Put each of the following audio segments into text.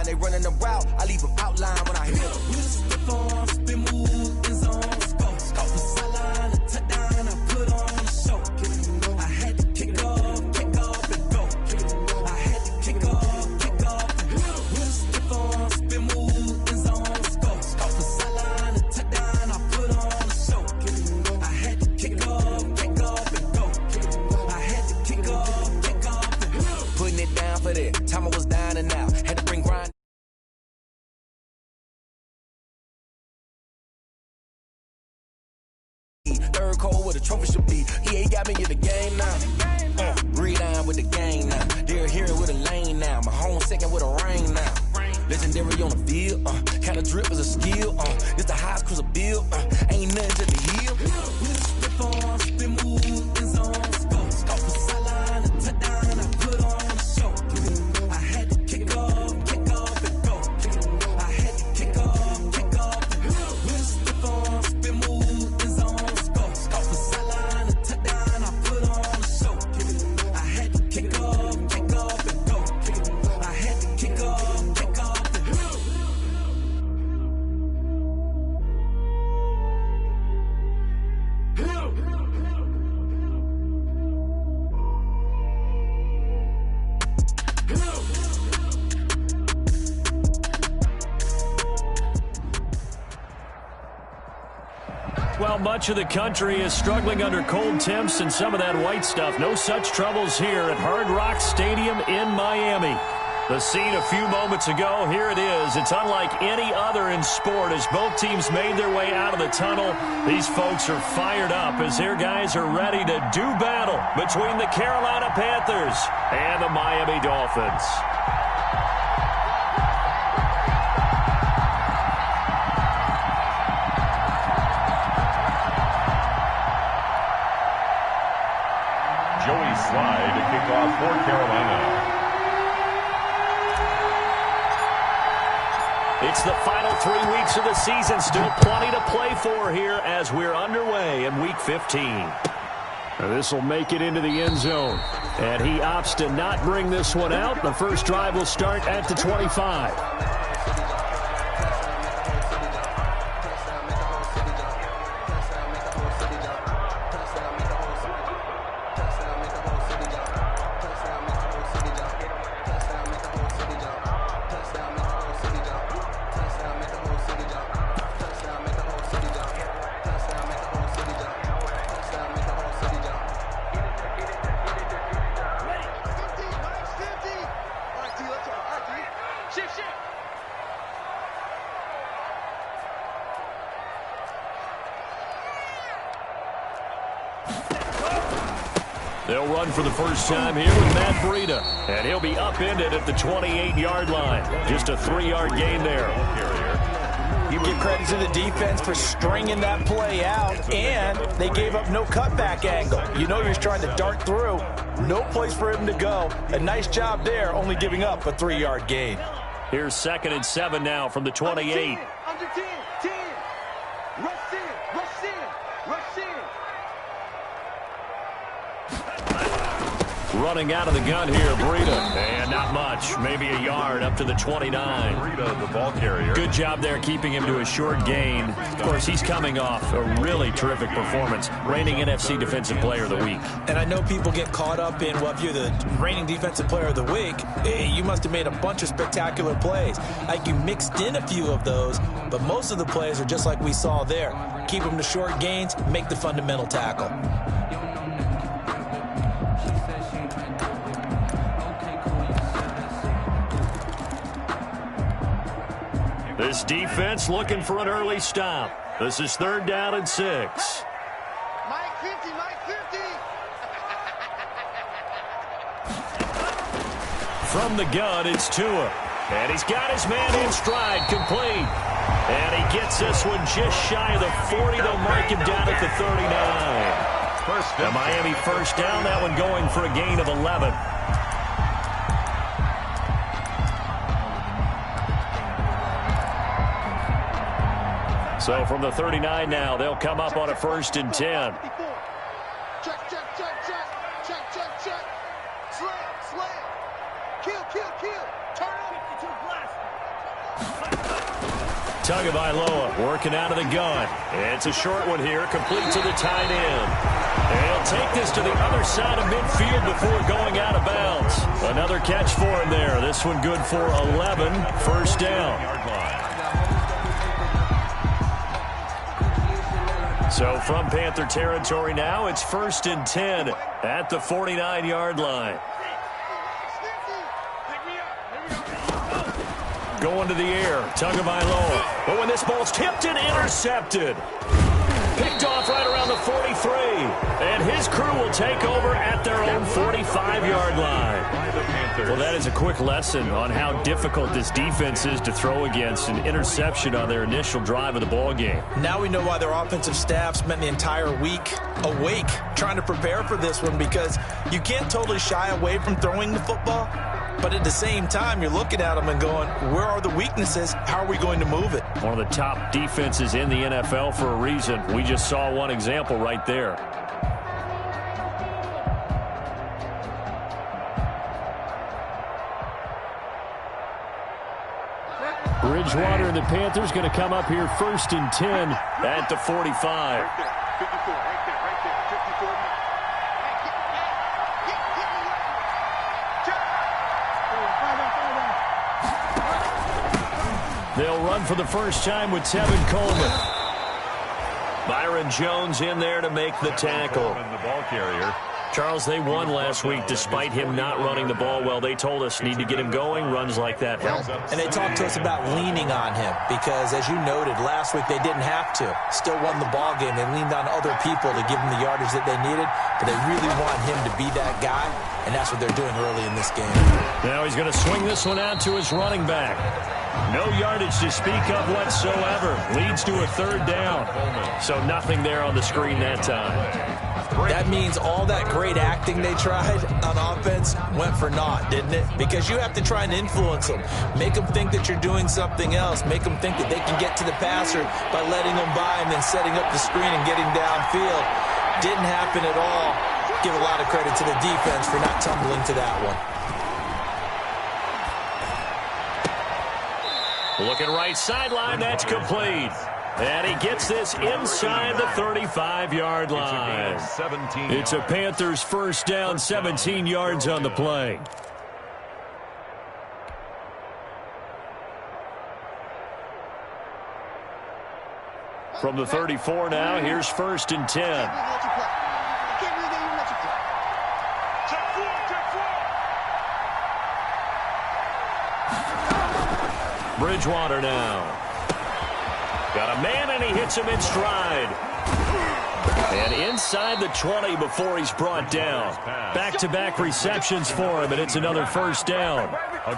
they running the route, I leave them outline when I hit them. With a stiff arm, spin move, in zone, scope. Off the sideline, a touchdown, I put on the show. I had to kick off and go. I had to kick off and go. With a stiff arm, spin move, in zone, scope. Off the sideline, a touchdown, I put on the show. I had to kick off and go. I had to kick off and go. Putting it down for that. Time I was down and out. Had to bring grind. Third cold where the trophy should be. EA got me in the game now. Breathe on with the game now. They're here with a lane now. My home second with a rain now. Legendary on the field. Kind of drip is a skill. It's the highest cruiser bill. Ain't nothing to the hill. With a stiff arm, spin move, in zone, scope. Off the sideline, a touchdown, I put on the show. I had to kick off and go. I had to kick off and go. With a stiff arm, spin move, in zone, scope. Off the sideline, a touchdown, I put on the show. I had to kick off and go. I had to kick off and go. Well, much of the country is struggling under cold temps and some of that white stuff. No such troubles here at Hard Rock Stadium in Miami. The scene a few moments ago, here it is. It's unlike any other in sport as both teams made their way out of the tunnel. These folks are fired up as their guys are ready to do battle between the Carolina Panthers and the Miami Dolphins. Joey Slye to kick off for Carolina. It's the final 3 weeks of the season. Still plenty to play for here as we're underway in Week 15. This will make it into the end zone. And he opts to not bring this one out. The first drive will start at the 25. They'll run for the first time here with Matt Breida. And he'll be upended at the 28-yard line. Just a 3-yard gain there. You give credit to the defense for stringing that play out, and they gave up no cutback angle. You know you're trying to dart through. No place for him to go. A nice job there, only giving up a 3-yard gain. Here's 2nd and 7 now from the 28. Under 10. Rush in. Running out of the gun here, Breida. And not much. Maybe a yard up to the 29. Breida, the ball carrier. Good job there keeping him to a short gain. Of course, he's coming off a really terrific performance. Reigning NFC Defensive Player of the Week. And I know people get caught up in, well, if you're the reigning Defensive Player of the Week, you must have made a bunch of spectacular plays. Like you mixed in a few of those, but most of the plays are just like we saw there. Keep them to short gains, make the fundamental tackle. This defense looking for an early stop. This is 3rd down and 6. Mike 50. From the gun, it's Tua. And he's got his man in stride, complete. And he gets this one just shy of the 40. They'll mark him down at the 39. The Miami first down, that one going for a gain of 11. So from the 39 now, they'll come up on a 1st and 10. Check. Slam. Kill. Turn up. 52 blast. Tagovailoa working out of the gun. It's a short one here, complete to the tight end. And he'll take this to the other side of midfield before going out of bounds. Another catch for him there. This one good for 11, first down. So from Panther territory now, it's 1st and 10 at the 49-yard line. Going to the air, Tagovailoa. But when this ball's tipped and intercepted. Picked off right around the 43. And his crew will take over at their own 45-yard line. Well, that is a quick lesson on how difficult this defense is to throw against. An interception on their initial drive of the ball game. Now we know why their offensive staff spent the entire week awake trying to prepare for this one, because you can't totally shy away from throwing the football. But at the same time, you're looking at them and going, where are the weaknesses? How are we going to move it? One of the top defenses in the NFL for a reason. We just saw one example right there. Bridgewater and the Panthers going to come up here 1st and 10 at the 45. They'll run for the first time with Tevin Coleman. Byron Jones in there to make the tackle. The ball carrier. Charles, they won last week despite him not running the ball well. They told us need to get him going. Runs like that help. And they talked to us about leaning on him because, as you noted, last week they didn't have to. Still won the ball game. They leaned on other people to give them the yardage that they needed, but they really want him to be that guy, and that's what they're doing early in this game. Now he's going to swing this one out to his running back. No yardage to speak of whatsoever. Leads to a 3rd down. So nothing there on the screen that time. That means all that great acting they tried on offense went for naught, didn't it? Because you have to try and influence them. Make them think that you're doing something else. Make them think that they can get to the passer by letting them by and then setting up the screen and getting downfield. Didn't happen at all. Give a lot of credit to the defense for not tumbling to that one. Looking right sideline, that's complete. And he gets this inside the 35-yard line. It's a Panthers first down, 17 yards on the play. From the 34 now, here's 1st and 10. Bridgewater now. Got a man, and he hits him in stride. And inside the 20 before he's brought down. Back-to-back receptions for him, and it's another first down.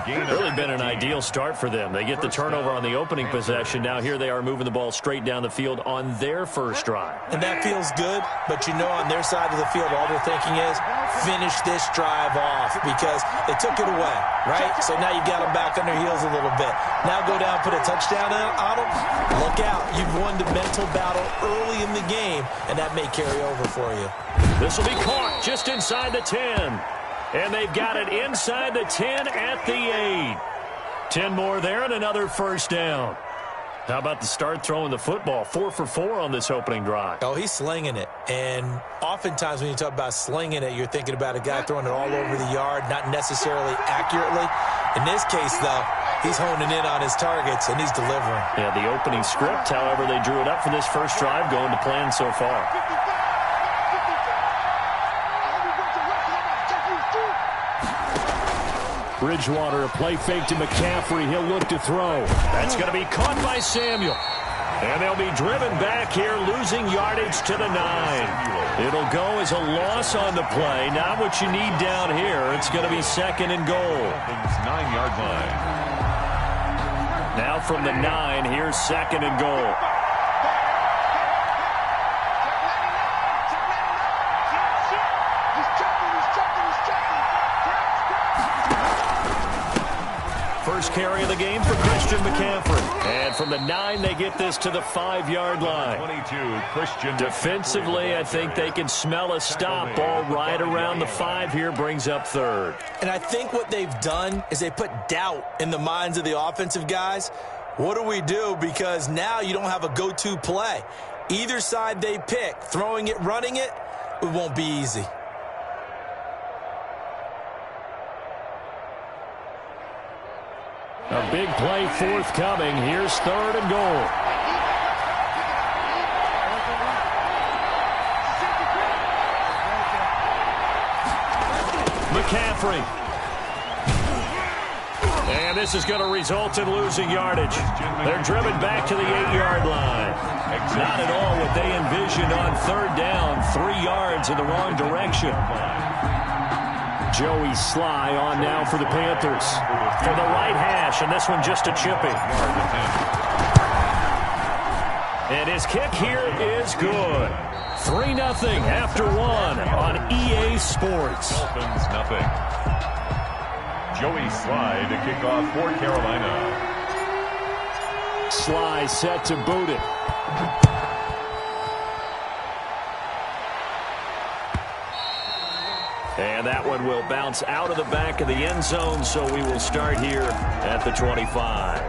Really been an ideal start for them. They get the turnover on the opening possession. Now here they are moving the ball straight down the field on their first drive. And that feels good, but you know on their side of the field, all they're thinking is finish this drive off because they took it away, right? So now you got them back on their heels a little bit. Now go down, put a touchdown on them. Look out. You've won the mental battle early in the game, and that may carry over for you. This will be caught just inside the 10. And they've got it inside the 10 at the 8. 10 more there and another first down. How about the start throwing the football? 4 for 4 on this opening drive. Oh, he's slinging it. And oftentimes when you talk about slinging it, you're thinking about a guy throwing it all over the yard, not necessarily accurately. In this case, though, he's honing in on his targets, and he's delivering. Yeah, the opening script, however, they drew it up for this first drive, going to plan so far. Bridgewater, a play fake to McCaffrey. He'll look to throw. That's going to be caught by Samuel. And they'll be driven back here, losing yardage to the 9. It'll go as a loss on the play. Not what you need down here. It's going to be 2nd and goal. 9-yard line. Now from the 9, here's 2nd and goal. First carry of the game for Christian McCaffrey. And from the 9, they get this to the 5-yard line. 22, Christian. Defensively, I think they can smell a stop. Ball right around the 5 here, brings up 3rd. And I think what they've done is they put doubt in the minds of the offensive guys. What do we do? Because now you don't have a go-to play. Either side they pick, throwing it, running it, it won't be easy. A big play forthcoming. Here's 3rd and goal. McCaffrey. And this is going to result in losing yardage. They're driven back to the 8-yard line. Not at all what they envisioned on 3rd down. 3 yards in the wrong direction. Joey Sly on now for the Panthers. For the right hash, and this one just a chipping. And his kick here is good. 3-0 after 1 on EA Sports. Dolphins nothing. Joey Sly to kick off for Carolina. Sly set to boot it. And that one will bounce out of the back of the end zone, so we will start here at the 25.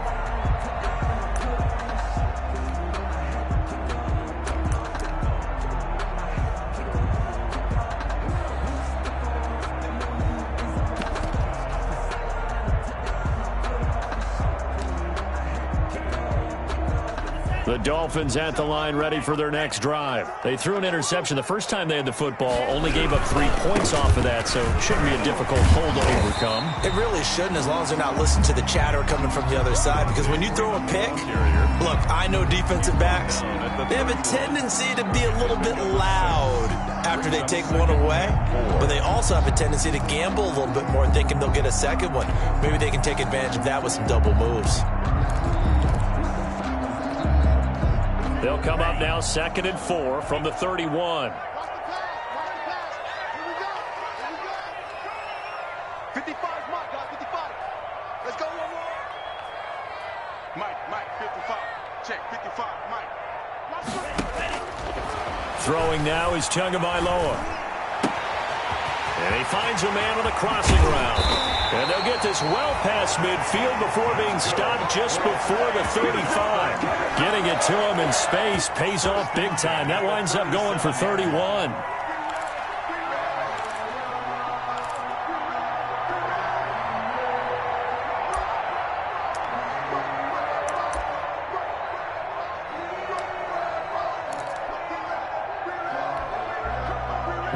The Dolphins at the line ready for their next drive. They threw an interception the first time they had the football, only gave up 3 points off of that, so it shouldn't be a difficult hole to overcome. It really shouldn't, as long as they're not listening to the chatter coming from the other side, because when you throw a pick, look, I know defensive backs, they have a tendency to be a little bit loud after they take one away, but they also have a tendency to gamble a little bit more, thinking they'll get a second one. Maybe they can take advantage of that with some double moves. They'll come up now 2nd and 4 from the 31. 55, Mike, guys, 55. Let's go one more. Mike, 55. Check, 55, Mike. Throwing now is Tagovailoa. And he finds a man on the crossing route. And they'll get this well past midfield before being stopped just before the 35. Getting it to him in space pays off big time. That winds up going for 31.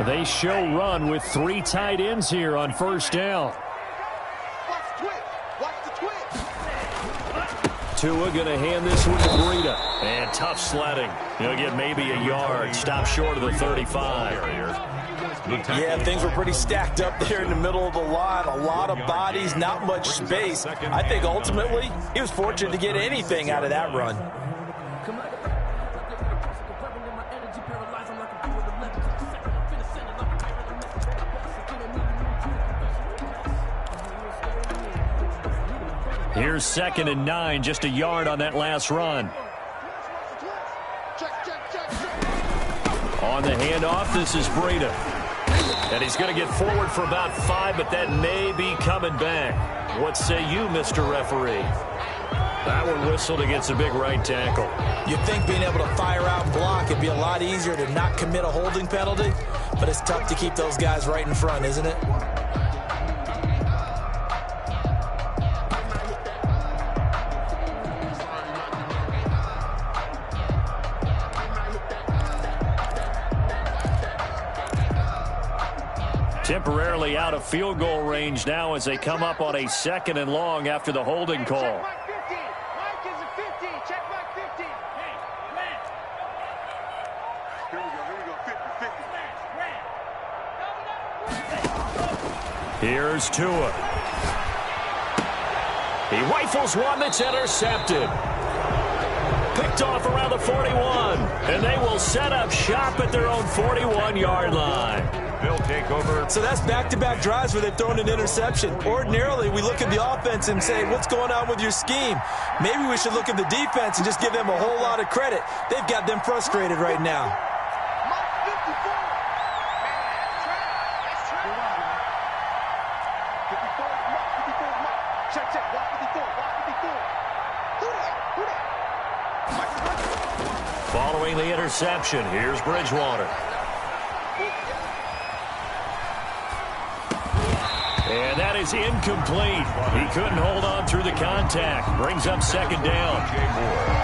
They show run with 3 tight ends here on 1st down. Tua going to hand this one to Breida. And tough sledding. He'll get maybe a yard. Stop short of the 35. Yeah, things were pretty stacked up there in the middle of the line. A lot of bodies, not much space. I think ultimately he was fortunate to get anything out of that run. Here's 2nd and 9, just a yard on that last run. On the handoff, this is Breida. And he's going to get forward for about 5, but that may be coming back. What say you, Mr. Referee? That one whistled against a big right tackle. You'd think being able to fire out and block it'd be a lot easier to not commit a holding penalty, but it's tough to keep those guys right in front, isn't it? Temporarily out of field goal range now as they come up on a 2nd and long after the holding call. Check Mike 50. Mike is a 50. Check Mike 50. Hey, man. Here we go. 50. Here's Tua. He rifles one that's intercepted. Picked off around the 41. And they will set up shop at their own 41-yard line. They'll take over. So that's back-to-back drives where they've thrown an interception. Ordinarily, we look at the offense and say, what's going on with your scheme? Maybe we should look at the defense and just give them a whole lot of credit. They've got them frustrated right now. Mike 54. That's trap. 54 is Mike. 54 is Mike. Check. Watch 54. Watch 54. Who that? Following the interception, here's Bridgewater. And that is incomplete. He couldn't hold on through the contact. Brings up second down.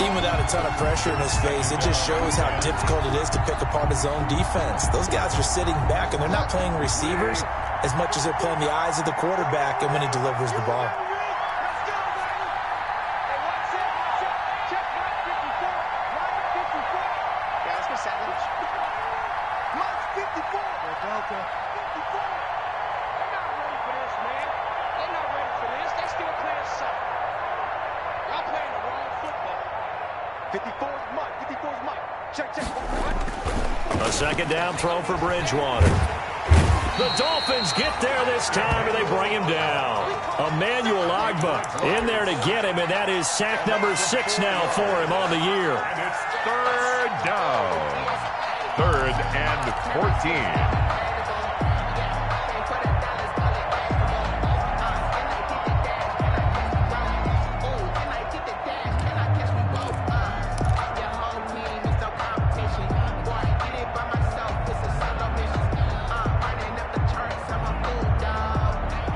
Even without a ton of pressure in his face, it just shows how difficult it is to pick apart his own defense. Those guys are sitting back, and they're not playing receivers as much as they're playing the eyes of the quarterback and when he delivers the ball. A second down throw for Bridgewater. The Dolphins get there this time, and they bring him down. Emmanuel Ogbah in there to get him, and that is sack number 6 now for him on the year. And it's third down. 3rd and 14.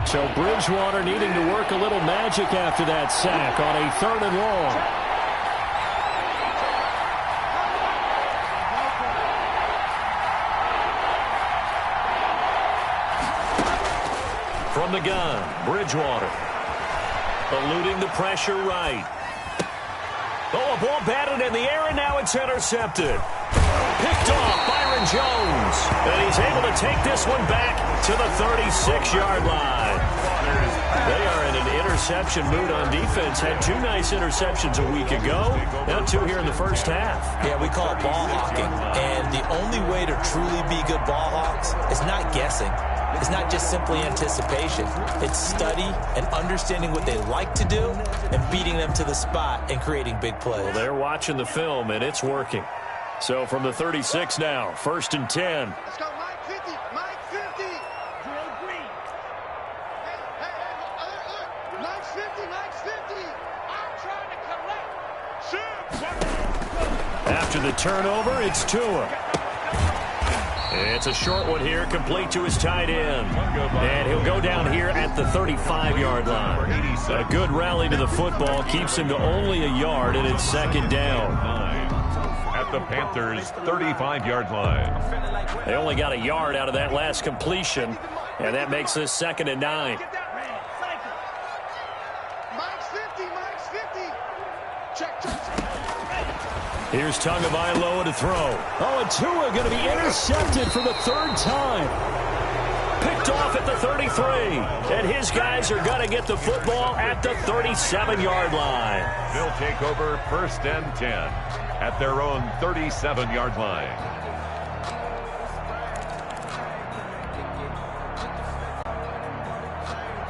So Bridgewater needing to work a little magic after that sack on a 3rd and long. From the gun, Bridgewater. Eluding the pressure right. Oh, a ball batted in the air, and now it's intercepted. Picked off Byron Jones. And he's able to take this one back to the 36-yard line. They are in an interception mood on defense. Had 2 nice interceptions a week ago. Now 2 here in the first half. Yeah, we call it ball hawking. And the only way to truly be good ball hawks is not guessing. It's not just simply anticipation. It's study and understanding what they like to do and beating them to the spot and creating big plays. Well, they're watching the film, and it's working. So from the 36 now, 1st and 10. Let's go, Mike 50, Mike 50. Drill green. Hey, Mike's 50, Mike's 50. I'm trying to collect. After the turnover, it's Tua. It's a short one here, complete to his tight end. And he'll go down here at the 35-yard line. A good rally to the football keeps him to only a yard, and it's 2nd down. At the Panthers' 35-yard line. They only got a yard out of that last completion, and that makes this 2nd and 9. Mike's 50, Mike's 50. Check. Here's Tagovailoa to throw. Oh, and Tua going to be intercepted for the 3rd time. Picked off at the 33. And his guys are going to get the football at the 37-yard line. They'll take over 1st and 10 at their own 37-yard line.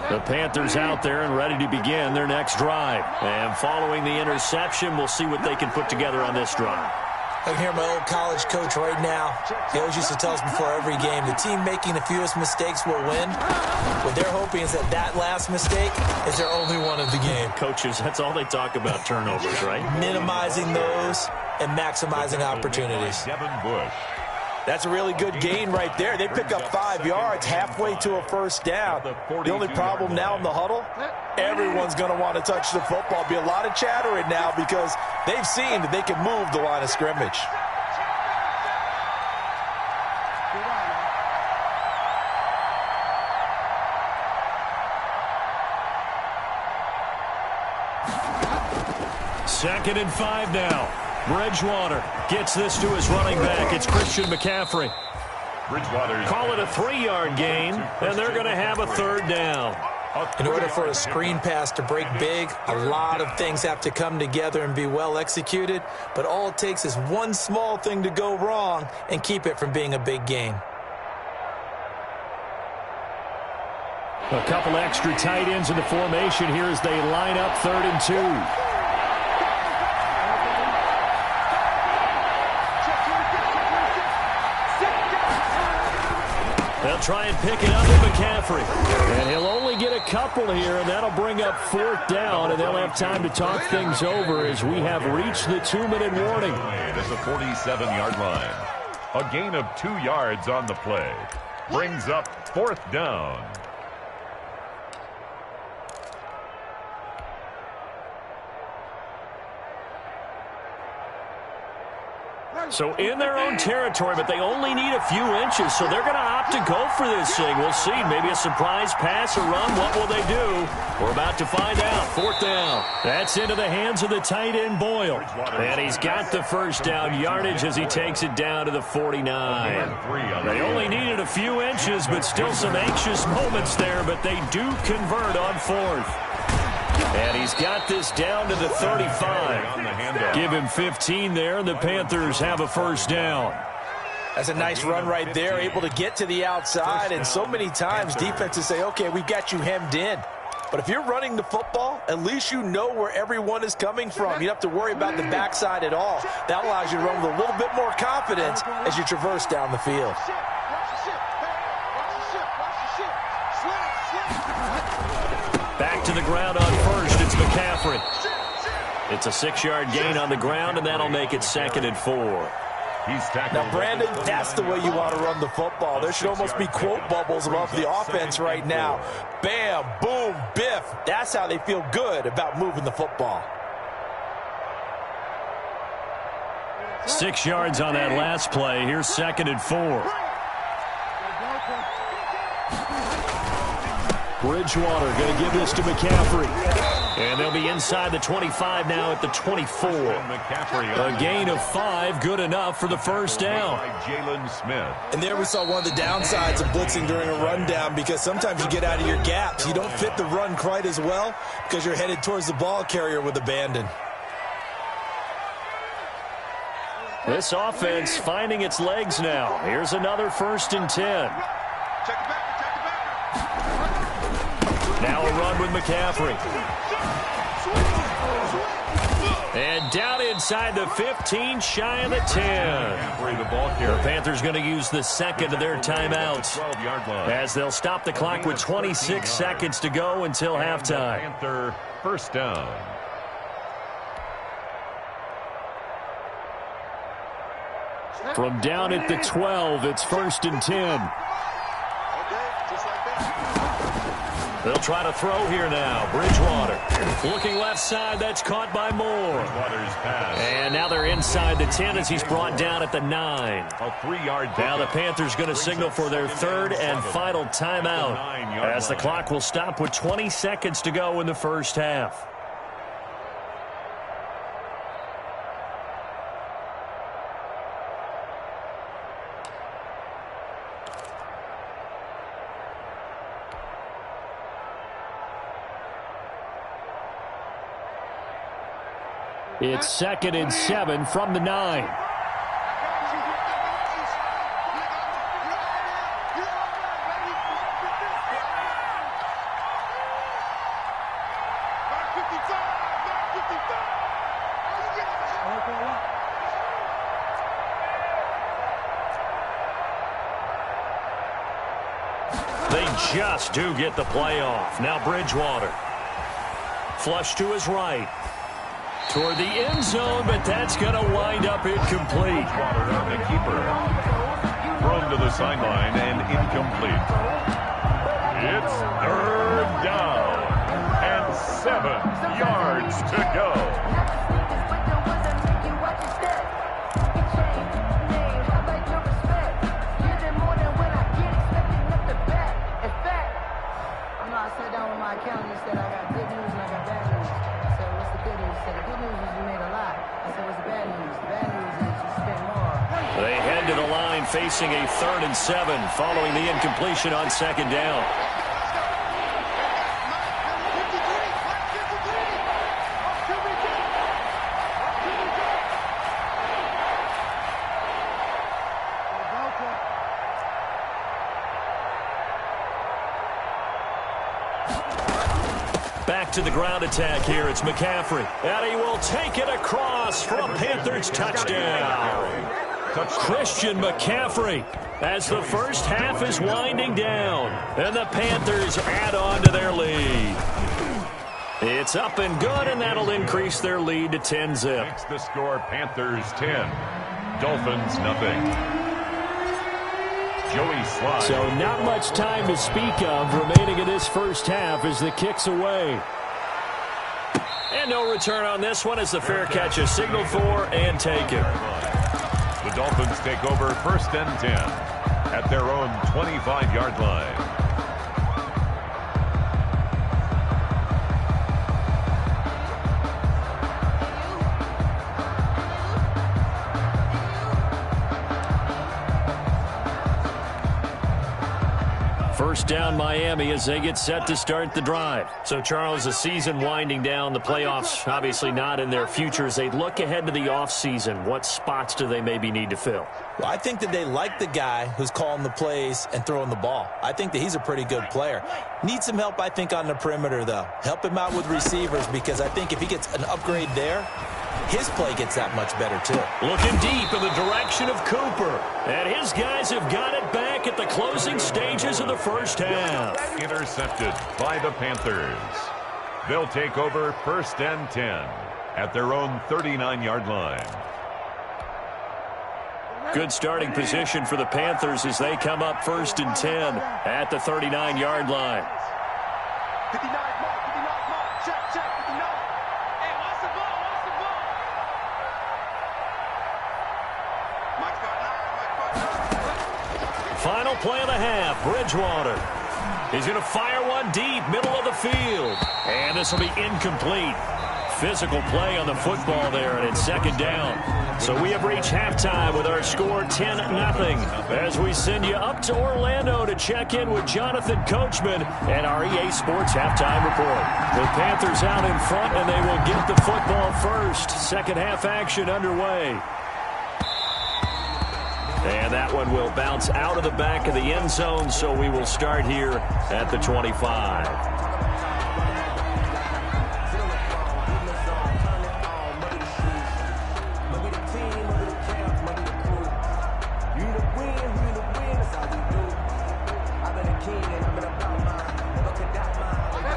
The Panthers out there and ready to begin their next drive. And following the interception, we'll see what they can put together on this drive. I can hear my old college coach right now. He always used to tell us before every game, the team making the fewest mistakes will win. What they're hoping is that last mistake is their only one of the game. Coaches, that's all they talk about, turnovers, right? Minimizing those and maximizing opportunities. Devin Bush. That's a really good gain right there. They pick up 5 yards halfway to a 1st down. The only problem now in the huddle, everyone's going to want to touch the football. Be a lot of chattering now because they've seen that they can move the line of scrimmage. Second and 5 now. Bridgewater gets this to his running back. It's Christian McCaffrey. Call it a 3-yard gain, and they're going to have a 3rd down. In order for a screen pass to break big, a lot of things have to come together and be well executed, but all it takes is one small thing to go wrong and keep it from being a big gain. A couple extra tight ends in the formation here as they line up 3rd and 2. They'll try and pick it up with McCaffrey. And he'll only get a couple here, and that'll bring up 4th down, and they'll have time to talk things over as we have reached the 2-minute warning. It's a 47-yard line. A gain of 2 yards on the play. Brings up 4th down. So in their own territory, but they only need a few inches, so they're going to opt to go for this thing. We'll see. Maybe a surprise pass or run. What will they do? We're about to find out. 4th down. That's into the hands of the tight end, Boyle. And he's got the 1st down yardage as he takes it down to the 49. They only needed a few inches, but still some anxious moments there, but they do convert on 4th. And he's got this down to the 35. Give him 15 there, and the Panthers have a 1st down. That's a nice run right there, able to get to the outside, and so many times defenses say, okay, we've got you hemmed in. But if you're running the football, at least you know where everyone is coming from. You don't have to worry about the backside at all. That allows you to run with a little bit more confidence as you traverse down the field. Back to the ground on 1st. It's McCaffrey. It's a 6-yard gain on the ground, and that'll make it 2nd and 4. Now, Brandon, that's the way you want to run the football. There should almost be quote bubbles above the offense right now. Bam, boom, biff. That's how they feel good about moving the football. 6 yards on that last play. Here's 2nd and 4. Bridgewater going to give this to McCaffrey. And they'll be inside the 25 now at the 24. A gain of 5, good enough for the 1st down. And there we saw one of the downsides of blitzing during a rundown, because sometimes you get out of your gaps. You don't fit the run quite as well because you're headed towards the ball carrier with abandon. This offense finding its legs now. Here's another 1st and 10. Now a run with McCaffrey. And down inside the 15, shy of the 10. The Panthers going to use the 2nd of their timeouts as they'll stop the clock with 26 seconds to go until halftime. Panther 1st down. From down at the 12, it's 1st and 10. They'll try to throw here now. Bridgewater looking left side. That's caught by Moore. And now they're inside the 10 as he's brought down at the 9. A 3-yard. Now the Panthers going to signal for their 3rd and final timeout as the clock will stop with 20 seconds to go in the 1st half. It's 2nd and 7 from the 9. They just do get the play off. Now Bridgewater. Flush to his right. Toward the end zone, but that's going to wind up incomplete. The keeper. Thrown to the sideline and incomplete. It's 3rd down and 7 yards to go. Facing a 3rd and 7 following the incompletion on 2nd down. Back to the ground attack here. It's McCaffrey. And he will take it across for a Panthers touchdown. touchdown. Christian McCaffrey as the first half is winding down. And the Panthers add on to their lead. It's up and good, and that'll increase their lead to 10-zip. Makes the score Panthers 10, Dolphins nothing. Joey Slye. So not much time to speak of remaining in this first half as the kick's away. And no return on this one as the fair catch is signaled for and taken. The Dolphins take over 1st and 10 at their own 25-yard line. First down Miami as they get set to start the drive. So, Charles, the season winding down, the playoffs obviously not in their future. As they look ahead to the offseason, what spots do they maybe need to fill? Well, I think that they like the guy who's calling the plays and throwing the ball. I think that he's a pretty good player. Needs some help, I think, on the perimeter, though. Help him out with receivers because I think if he gets an upgrade there, his play gets that much better, too. Looking deep in the direction of Cooper. And his guys have got it back at the closing stages of the first half. Intercepted by the Panthers. They'll take over 1st and 10 at their own 39-yard line. Good starting position for the Panthers as they come up 1st and 10 at the 39-yard line. 59 mark, 59 mark. Check, 59. Hey, watch the ball, watch the ball. Final play of the half, Bridgewater. He's going to fire one deep, middle of the field. And this will be incomplete. Physical play on the football there, and it's 2nd down. So we have reached halftime with our score 10-0 as we send you up to Orlando to check in with Jonathan Coachman and our EA Sports Halftime Report. The Panthers out in front, and they will get the football first. Second half action underway. And that one will bounce out of the back of the end zone, so we will start here at the 25.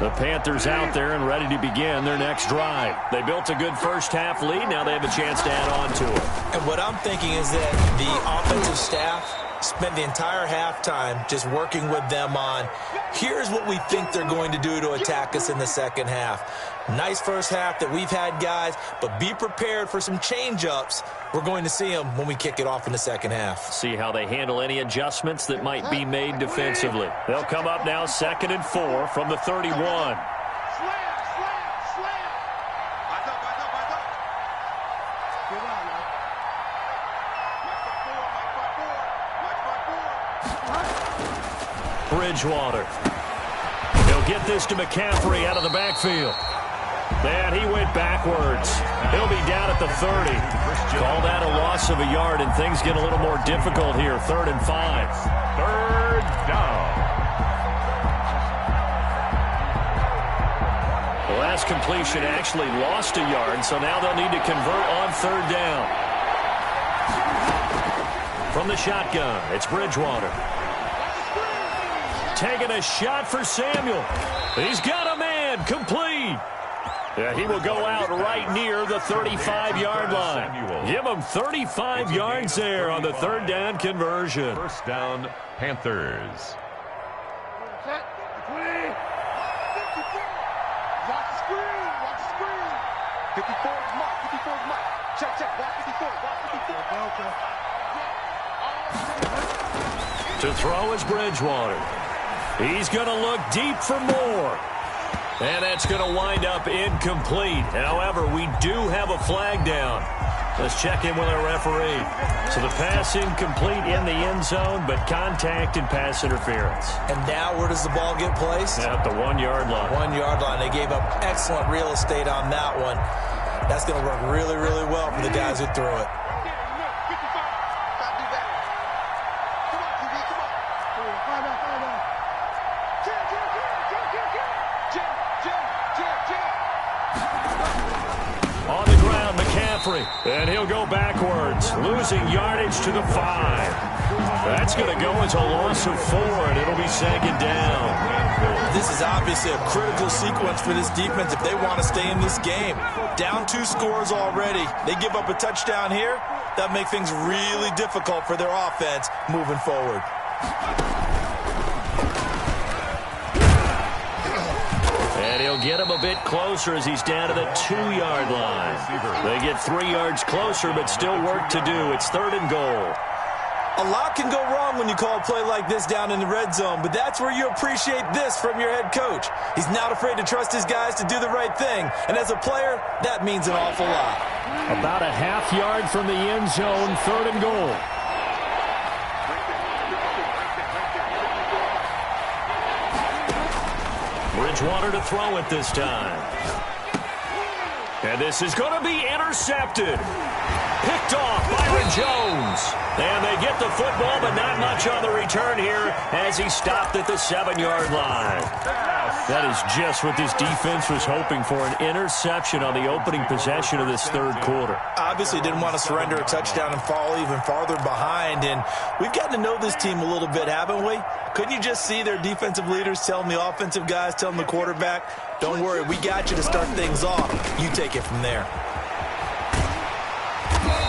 The Panthers out there and ready to begin their next drive. They built a good first half lead. Now they have a chance to add on to it. And what I'm thinking is that the offensive staff spent the entire halftime just working with them on, here's what we think they're going to do to attack us in the second half. Nice first half that we've had, guys, but be prepared for some change-ups. We're going to see them when we kick it off in the second half. See how they handle any adjustments that might be made defensively. They'll come up now 2nd and 4 from the 31. Slam, slam. Eyes up. Get on, man. Bridgewater. He'll get this to McCaffrey out of the backfield. And he went backwards. He'll be down at the 30. Call that a loss of a yard, and things get a little more difficult here. 3rd and 5. 3rd down. The last completion actually lost a yard, so now they'll need to convert on 3rd down. From the shotgun, it's Bridgewater. Taking a shot for Samuel. He's got a man, complete. Yeah, he will go out right near the 35-yard line. Give him 35 yards there on the 3rd down conversion. 1st down, Panthers. Set. 20. 54. Watch the screen. 54 is mark. Check. Watch 54. To throw is Bridgewater. He's going to look deep for more. And that's going to wind up incomplete. However, we do have a flag down. Let's check in with our referee. So the pass incomplete in the end zone, but contact and pass interference. And now where does the ball get placed? At the 1-yard line. 1-yard line. They gave up excellent real estate on that one. That's going to work really, really well for the guys who threw it. McCaffrey, and he'll go backwards, losing yardage to the 5. That's going to go as a loss of 4, and it'll be 2nd down. This is obviously a critical sequence for this defense if they want to stay in this game. Down 2 scores already. They give up a touchdown here. That'll make things really difficult for their offense moving forward. And he'll get him a bit closer as he's down to the 2-yard line. They get 3 yards closer, but still work to do. It's 3rd and goal. A lot can go wrong when you call a play like this down in the red zone, but that's where you appreciate this from your head coach. He's not afraid to trust his guys to do the right thing, and as a player, that means an awful lot. About a half yard from the end zone, 3rd and goal. Bridgewater to throw it this time. And this is going to be intercepted. Picked off Byron Jones. And they get the football, but not much on the return here as he stopped at the 7-yard line. That is just what this defense was hoping for, an interception on the opening possession of this 3rd quarter. Obviously didn't want to surrender a touchdown and fall even farther behind, and we've gotten to know this team a little bit, haven't we? Couldn't you just see their defensive leaders telling the offensive guys, telling the quarterback, don't worry, we got you to start things off. You take it from there.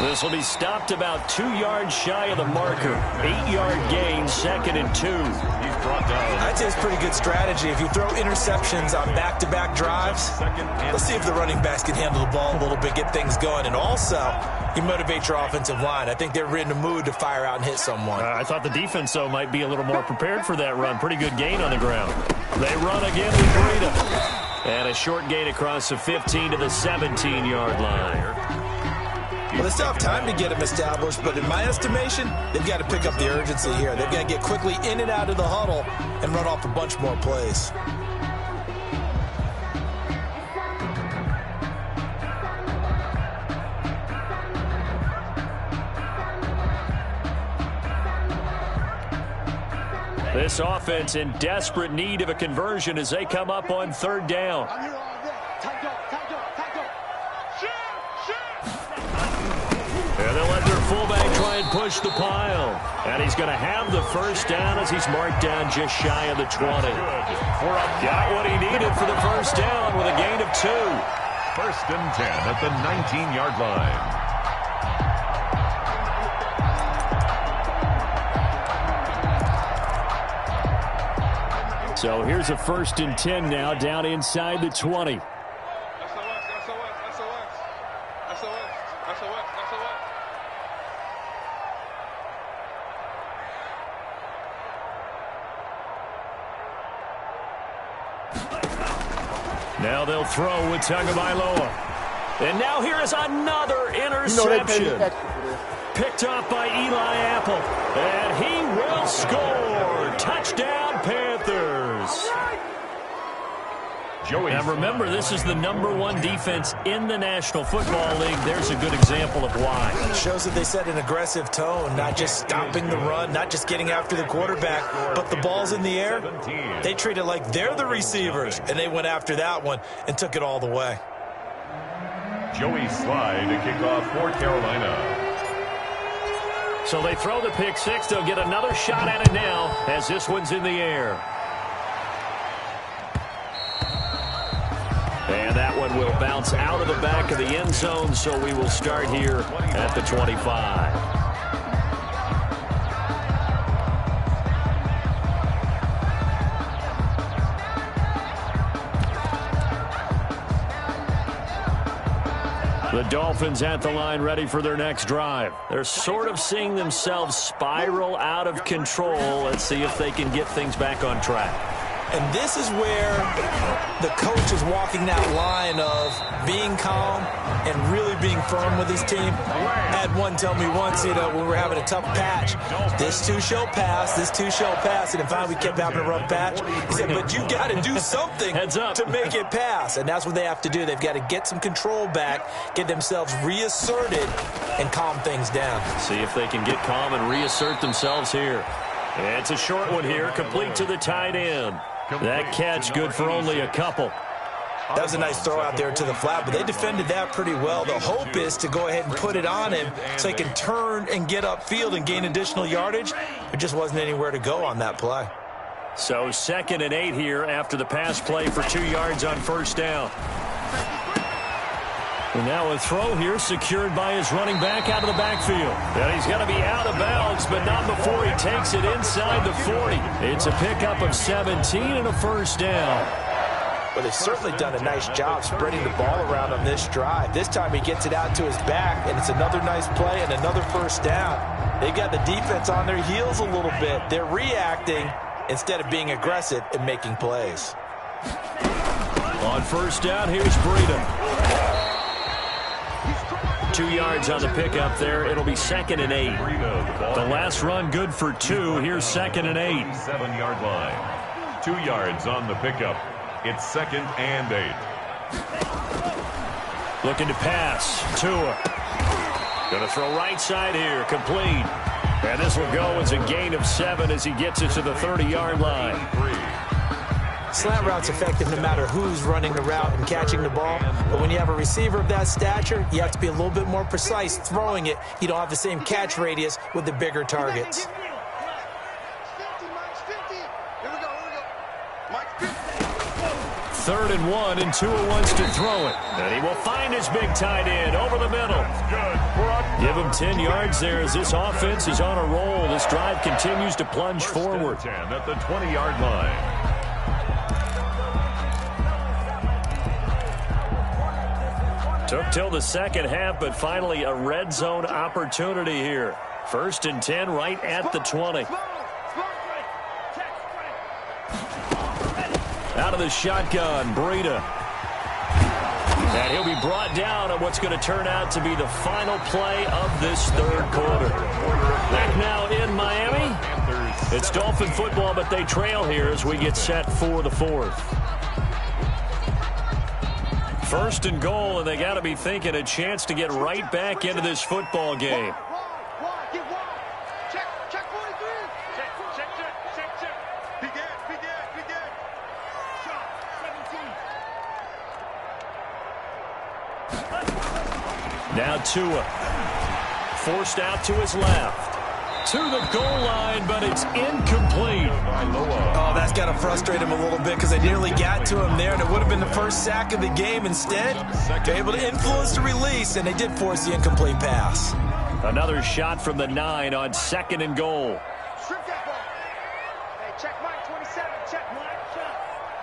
This will be stopped about 2 yards shy of the marker. 8-yard gain, 2nd and 2. He's brought down. I'd say it's pretty good strategy. If you throw interceptions on back-to-back drives, let's see if the running backs can handle the ball a little bit, get things going. And also, you motivate your offensive line. I think they're in the mood to fire out and hit someone. I thought the defense, though, might be a little more prepared for that run. Pretty good gain on the ground. They run again with Breida. And a short gain across the 15 to the 17-yard line. Well, they still have time to get them established, but in my estimation, they've got to pick up the urgency here. They've got to get quickly in and out of the huddle and run off a bunch more plays. This offense in desperate need of a conversion as they come up on 3rd down. And they'll let their fullback try and push the pile. And he's going to have the 1st down as he's marked down just shy of the 20. Got what he needed for the 1st down with a gain of 2. 1st and 10 at the 19-yard line. So here's a 1st and 10 now down inside the 20. Now they'll throw with Tagovailoa. And now here is another interception. Picked up by Eli Apple. And he will score. Touchdown, Panthers. Now remember, this is the #1 defense in the National Football League. There's a good example of why. It shows that they set an aggressive tone, not just stopping the run, not just getting after the quarterback, but the ball's in the air. They treat it like they're the receivers, and they went after that one and took it all the way. Joey Slye to kick off for Carolina. So they throw the pick 6. They'll get another shot at it now as this one's in the air. And that one will bounce out of the back of the end zone, so we will start here at the 25. The Dolphins at the line ready for their next drive. They're sort of seeing themselves spiral out of control. Let's see if they can get things back on track. And this is where the coach is walking that line of being calm and really being firm with his team. I had one tell me once, when we were having a tough patch, this too shall pass, this too shall pass. And finally we kept having a rough patch. He said, but you got to do something to make it pass. And that's what they have to do. They've got to get some control back, get themselves reasserted, and calm things down. See if they can get calm and reassert themselves here. It's a short one here, complete to the tight end. That catch good for only a couple. That was a nice throw out there to the flat, but they defended that pretty well. The hope is to go ahead and put it on him so he can turn and get upfield and gain additional yardage. There just wasn't anywhere to go on that play. So 2nd and 8 here after the pass play for 2 yards on first down. And now a throw here secured by his running back out of the backfield. And he's going to be out of bounds, but not before he takes it inside the 40. It's a pickup of 17 and a first down. Well, they've certainly done a nice job spreading the ball around on this drive. This time he gets it out to his back, and it's another nice play and another first down. They got the defense on their heels a little bit. They're reacting instead of being aggressive and making plays. On first down, here's Breida. 2 yards on the pickup there. It'll be 2nd and 8. The last run good for 2. Here's 2nd and 8. 7-yard line. 2 yards on the pickup. It's 2nd and 8. Looking to pass. Tua. Going to throw right side here. Complete. And this will go as a gain of 7 as he gets it to the 30-yard line. Slant route's effective no matter who's running the route and catching the ball. But when you have a receiver of that stature, you have to be a little bit more precise throwing it. You don't have the same catch radius with the bigger targets. 3rd and 1, and Tua wants to throw it. And he will find his big tight end over the middle. Give him 10 yards there as this offense is on a roll. This drive continues to plunge forward. 10 at the 20-yard line. Took till the second half, but finally a red zone opportunity here. 1st and 10 right at the 20. Out of the shotgun, Breida. And he'll be brought down on what's going to turn out to be the final play of this 3rd quarter. Back now in Miami. It's Dolphin football, but they trail here as we get set for the 4th. 1st and goal, and they got to be thinking a chance to get right back into this football game. Now Tua. Forced out to his left. To the goal line, but it's incomplete. Oh, that's got to frustrate him a little bit because they nearly got to him there, and it would have been the first sack of the game. Instead, they're able to influence the release, and they did force the incomplete pass. Another shot from the 9 on 2nd and goal. Hey, check Mike 27. Check Mike.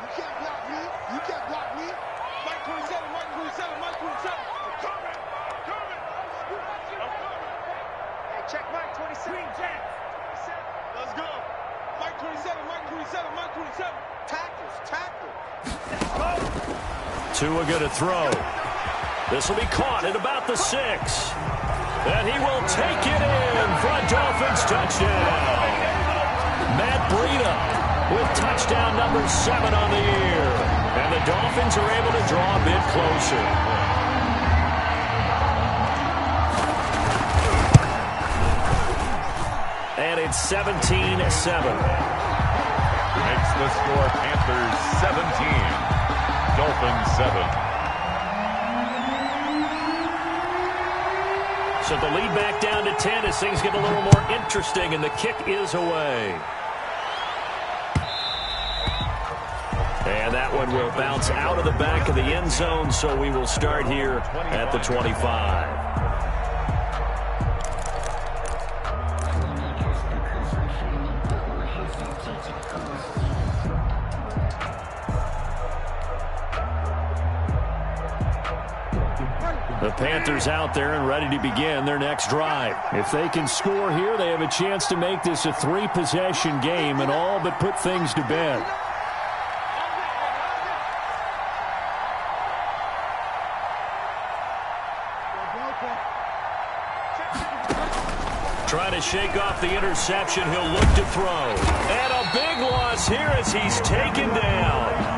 You can't block me. You can't block me. Mike 27. Mike 27. Mike 27. I'm coming. Hey, check Mike 27. Jack. 27. Let's go. Mike 27. Mike 27. Mike 27. Tackles. Tackle. Let's go. Tua going to throw. This will be caught at about the 6. And he will take it in for a Dolphins touchdown. Matt Breida with touchdown number 7 on the year. And the Dolphins are able to draw a bit closer. And it's 17-7. Makes the score Panthers 17. Dolphins 7. So the lead back down to 10 as things get a little more interesting, and the kick is away. And that one will bounce out of the back of the end zone, so we will start here at the 25. The Panthers out there and ready to begin their next drive. If they can score here, they have a chance to make this a 3-possession game and all but put things to bed. Trying to shake off the interception, he'll look to throw. And a big loss here as he's taken down.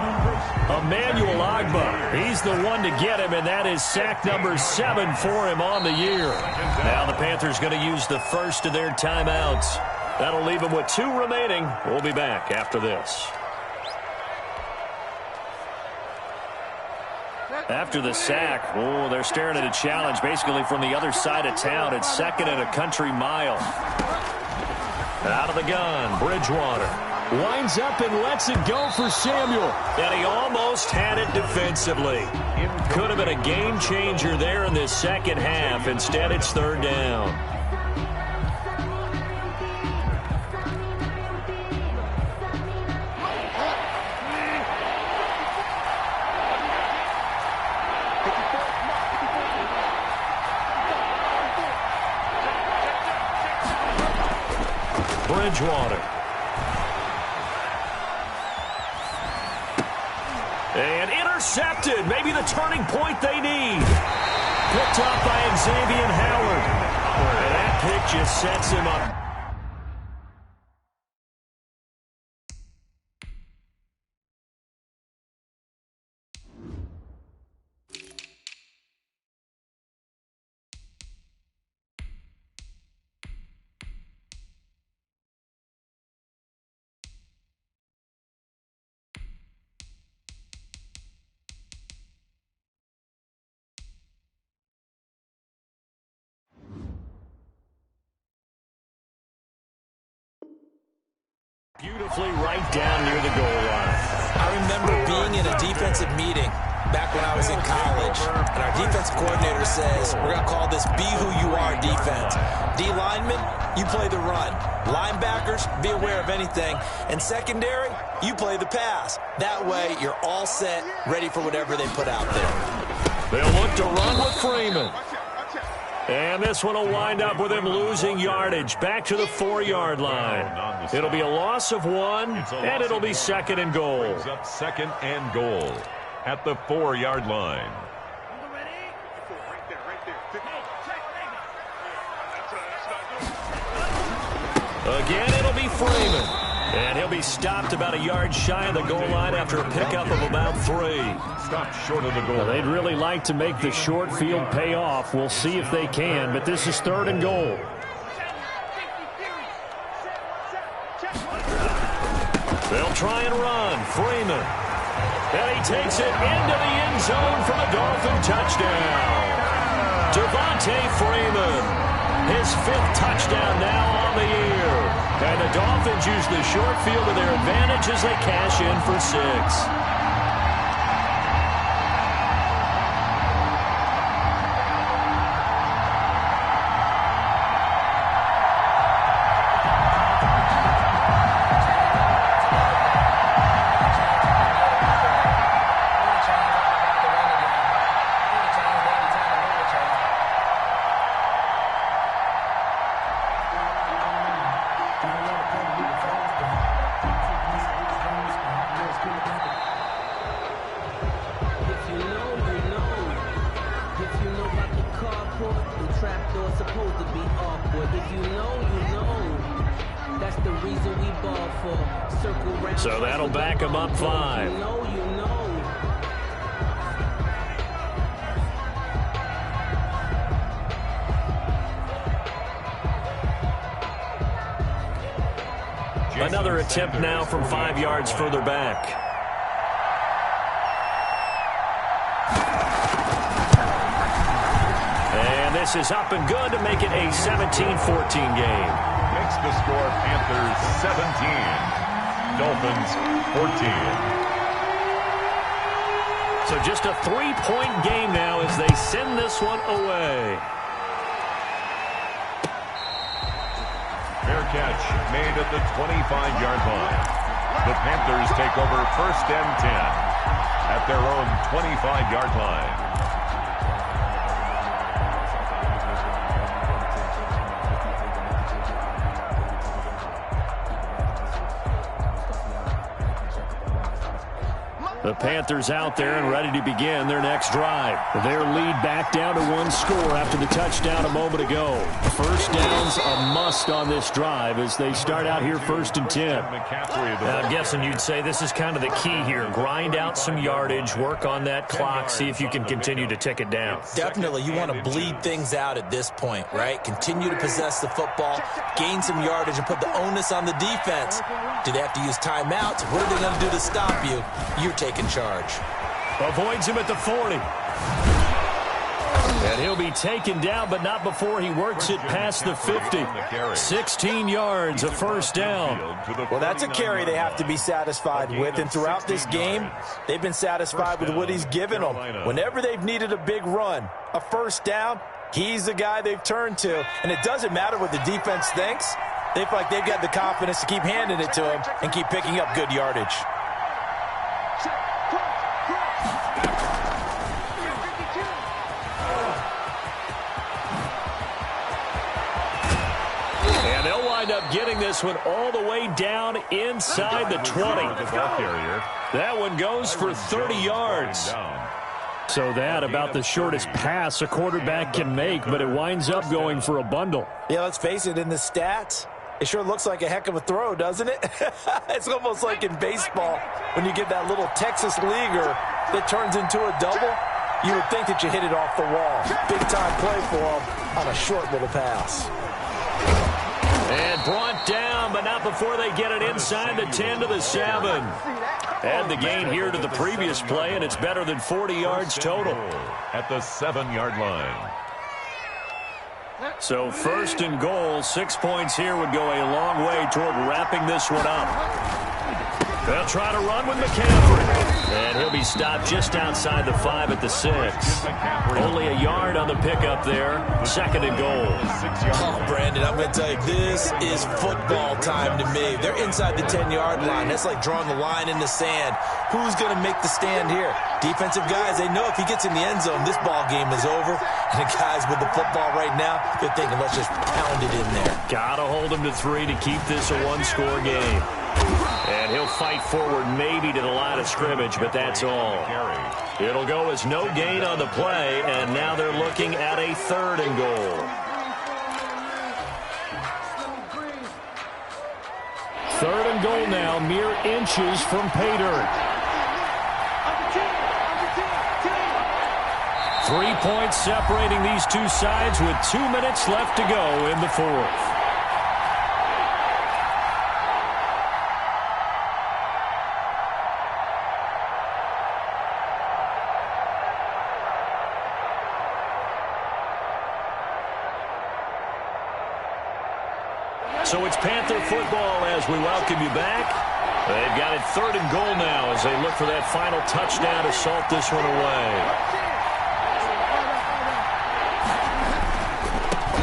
Emmanuel Agba, he's the one to get him, and that is sack number 7 for him on the year. Now the Panthers going to use the first of their timeouts. That'll leave them with 2 remaining. We'll be back after this. After the sack, they're staring at a challenge basically from the other side of town. It's second and a country mile. Out of the gun, Bridgewater. Winds up and lets it go for Samuel. And he almost had it defensively. Could have been a game changer there in this second half. Instead, it's third down. Bridgewater. And intercepted. Maybe the turning point they need. Picked up by Xavier Howard. And that pick just sets him up. Beautifully right down near the goal line. I remember being in a defensive meeting back when I was in college, and our defensive coordinator says, we're going to call this be who you are defense. D-linemen, you play the run. Linebackers, be aware of anything. And secondary, you play the pass. That way, you're all set, ready for whatever they put out there. They'll look to run with Freeman. And this one will wind up with him losing yardage back to the 4-yard line. It'll be a loss of 1, and it'll be second and goal. Second and goal at the 4-yard line. Again, it'll be Freeman. And he'll be stopped about a yard shy of the goal line after a pickup of about 3. Stopped short of the goal. They'd really like to make the short field pay off. We'll see if they can, but this is third and goal. They'll try and run. Freeman. And he takes it into the end zone for the Dolphin touchdown. Devontae Freeman. His 5th touchdown now on the year. And the Dolphins use the short field to their advantage as they cash in for 6. So that'll back them up 5. Another attempt now from 5 yards further back. And this is up and good to make it a 17-14 game. Makes the score Panthers 17. Dolphins 14. So just a 3-point game now as they send this one away. Fair catch made at the 25-yard line. The Panthers take over first and 10 at their own 25-yard line. The Panthers out there and ready to begin their next drive. Their lead back down to 1 score after the touchdown a moment ago. First down's a must on this drive as they start out here first and 10. I'm guessing you'd say this is kind of the key here. Grind out some yardage, work on that clock, see if you can continue to tick it down. Definitely, you want to bleed things out at this point, right? Continue to possess the football, gain some yardage, and put the onus on the defense. Do they have to use timeouts? What are they going to do to stop you? You're taking charge. Avoids him at the 40. And he'll be taken down, but not before he works it past the 50. 16 yards, a first down. Well, that's a carry they have to be satisfied with. And throughout this game, they've been satisfied with what he's given them. Whenever they've needed a big run, a first down, he's the guy they've turned to. And it doesn't matter what the defense thinks. They feel like they've got the confidence to keep handing it to him and keep picking up good yardage. And they'll wind up getting this one all the way down inside the 20. That one goes for 30 yards. So that about the shortest pass a quarterback can make, but it winds up going for a bundle. Yeah, let's face it, in the stats, it sure looks like a heck of a throw, doesn't it? It's almost like in baseball when you get that little Texas leaguer that turns into a double. You would think that you hit it off the wall. Big-time play for him on a short little pass. And brought down, but not before they get it inside the 10 to the 7. Add the gain here to the previous play, and it's better than 40 yards total. At the 7-yard line. So first and goal, 6 points here would go a long way toward wrapping this one up. They'll try to run with McCaffrey. And he'll be stopped just outside the 5 at the 6. Only a yard on the pickup there. Second and goal. Oh, Brandon, I'm going to tell you, this is football time to me. They're inside the 10-yard line. That's like drawing the line in the sand. Who's going to make the stand here? Defensive guys, they know if he gets in the end zone, this ball game is over. And the guys with the football right now, they're thinking, let's just pound it in there. Got to hold him to 3 to keep this a one-score game. And he'll fight forward maybe to the line of scrimmage, but that's all. It'll go as no gain on the play, and now they're looking at a 3rd and goal. 3rd and goal now, mere inches from pay dirt. 3 points separating these two sides with 2 minutes left to go in the 4th. So it's Panther football as we welcome you back. They've got it 3rd and goal now as they look for that final touchdown to salt this one away.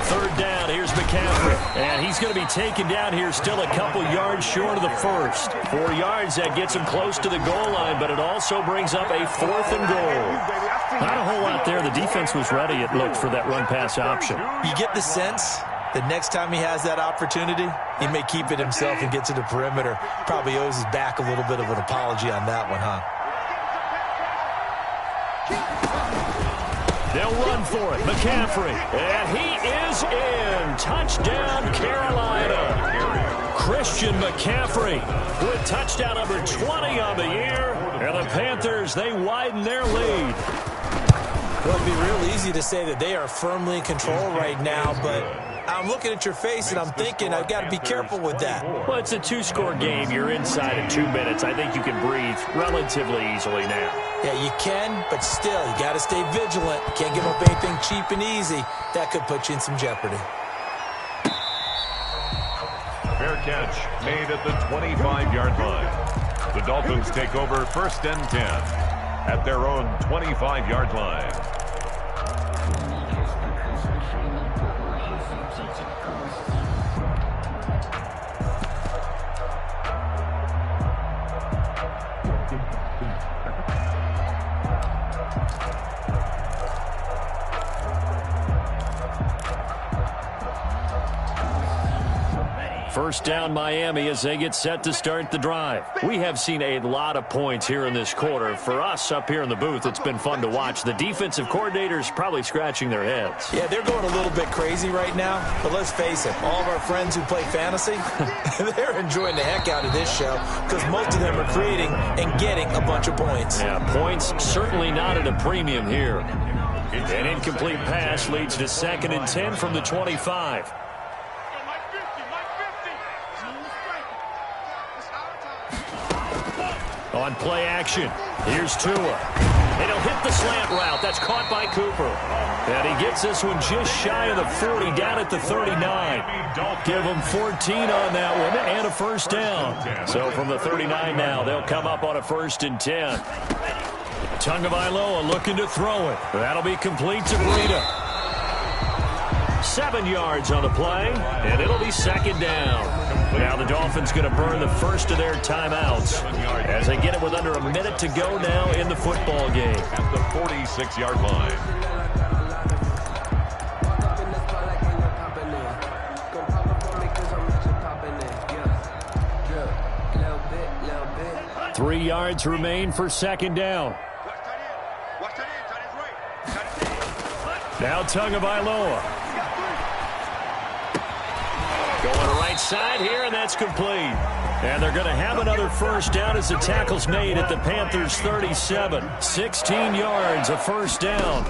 3rd down, here's McCaffrey. And he's going to be taken down here still a couple yards short of the 1st. 4 yards, that gets him close to the goal line, but it also brings up a 4th and goal. Not a whole lot there. The defense was ready, it looked, for that run-pass option. You get the sense the next time he has that opportunity, he may keep it himself and get to the perimeter. Probably owes his back a little bit of an apology on that one, huh? They'll run for it. McCaffrey. And he is in. Touchdown, Carolina. Christian McCaffrey with touchdown number 20 on the year. And the Panthers, they widen their lead. Well, it'd be real easy to say that they are firmly in control right now, but I'm looking at your face and I'm thinking I've got to be careful with that. Well, it's a 2-score game. You're inside in 2 minutes. I think you can breathe relatively easily now. Yeah, you can, but still, you got to stay vigilant. Can't give up anything cheap and easy. That could put you in some jeopardy. Fair catch made at the 25-yard line. The Dolphins take over 1st and 10 at their own 25-yard line. First down, Miami, as they get set to start the drive. We have seen a lot of points here in this quarter. For us up here in the booth, it's been fun to watch. The defensive coordinators probably scratching their heads. Yeah, they're going a little bit crazy right now, but let's face it, all of our friends who play fantasy, they're enjoying the heck out of this show because most of them are creating and getting a bunch of points. Yeah, points certainly not at a premium here. An incomplete pass leads to 2nd and 10 from the 25. On play action, here's Tua. And he'll hit the slant route. That's caught by Cooper. And he gets this one just shy of the 40, down at the 39. Give him 14 on that one and a first down. So from the 39 now, they'll come up on a 1st and 10. Tagovailoa looking to throw it. That'll be complete to Breida. 7 yards on the play, and it'll be 2nd down. Now the Dolphins going to burn the first of their timeouts as they get it with under a minute to go now in the football game. At the 46-yard line. 3 yards remain for 2nd down. Now Tagovailoa. Going right side here, and that's complete. And they're going to have another first down as the tackle's made at the Panthers' 37. 16 yards, a first down.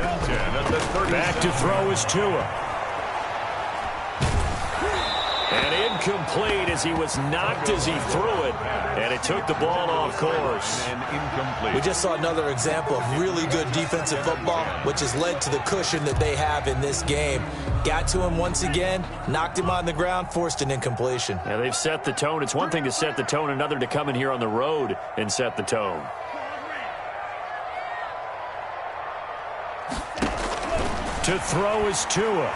Back to throw is Tua. And incomplete as he was knocked as he threw it. And it took the ball off course. And incomplete. We just saw another example of really good defensive football, which has led to the cushion that they have in this game. Got to him once again, knocked him on the ground, forced an incompletion. Yeah, they've set the tone. It's one thing to set the tone, another to come in here on the road and set the tone. To throw is Tua.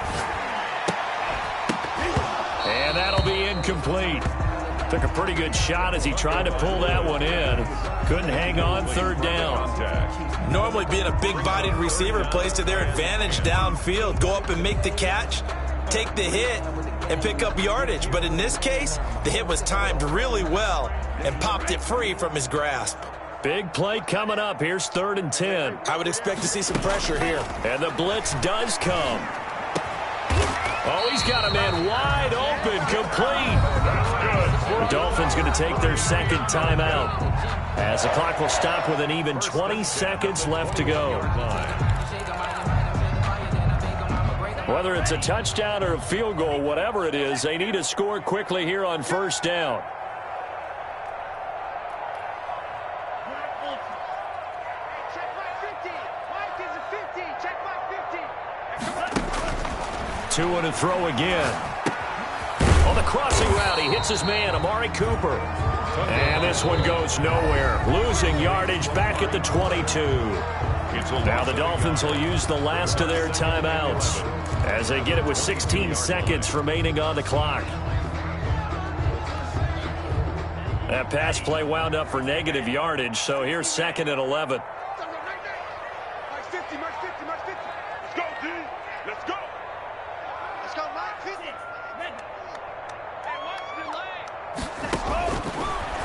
And that'll be incomplete. Took a pretty good shot as he tried to pull that one in. Couldn't hang on, 3rd down. Normally being a big-bodied receiver plays to their advantage downfield. Go up and make the catch, take the hit, and pick up yardage. But in this case, the hit was timed really well and popped it free from his grasp. Big play coming up. Here's 3rd and 10. I would expect to see some pressure here. And the blitz does come. Oh, he's got a man wide open, complete. The Dolphins going to take their 2nd timeout as the clock will stop with an even 20 seconds left to go. Whether it's a touchdown or a field goal, whatever it is, they need to score quickly here on 1st down. Tua to throw again. On the crossing route, he hits his man, Amari Cooper. And this one goes nowhere. Losing yardage back at the 22. Now the Dolphins will use the last of their timeouts as they get it with 16 seconds remaining on the clock. That pass play wound up for negative yardage, so here's 2nd and 11.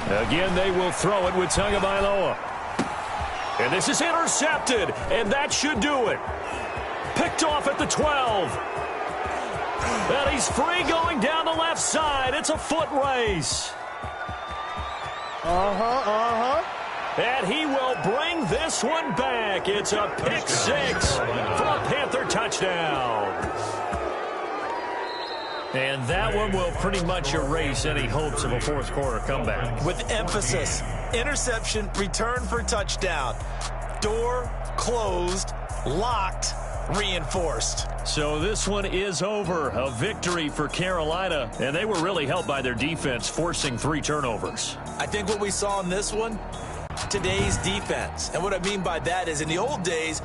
Again, they will throw it with Tagovailoa. And this is intercepted, and that should do it. Picked off at the 12. And he's free going down the left side. It's a foot race. And he will bring this one back. It's a pick 6 for a Panther touchdown. And that one will pretty much erase any hopes of a 4th quarter comeback. With emphasis, interception, return for touchdown. Door closed, locked, reinforced. So this one is over. A victory for Carolina. And they were really helped by their defense, forcing 3 turnovers. I think what we saw in this one, today's defense. And what I mean by that is in the old days,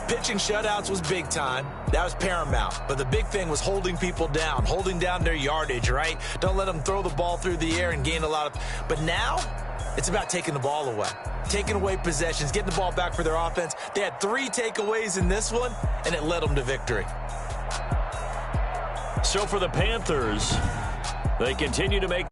pitching shutouts was big time. That was paramount. But the big thing was holding people down, holding down their yardage, right? Don't let them throw the ball through the air and gain a lot of... But now, it's about taking the ball away. Taking away possessions, getting the ball back for their offense. They had 3 takeaways in this one, and it led them to victory. So for the Panthers, they continue to make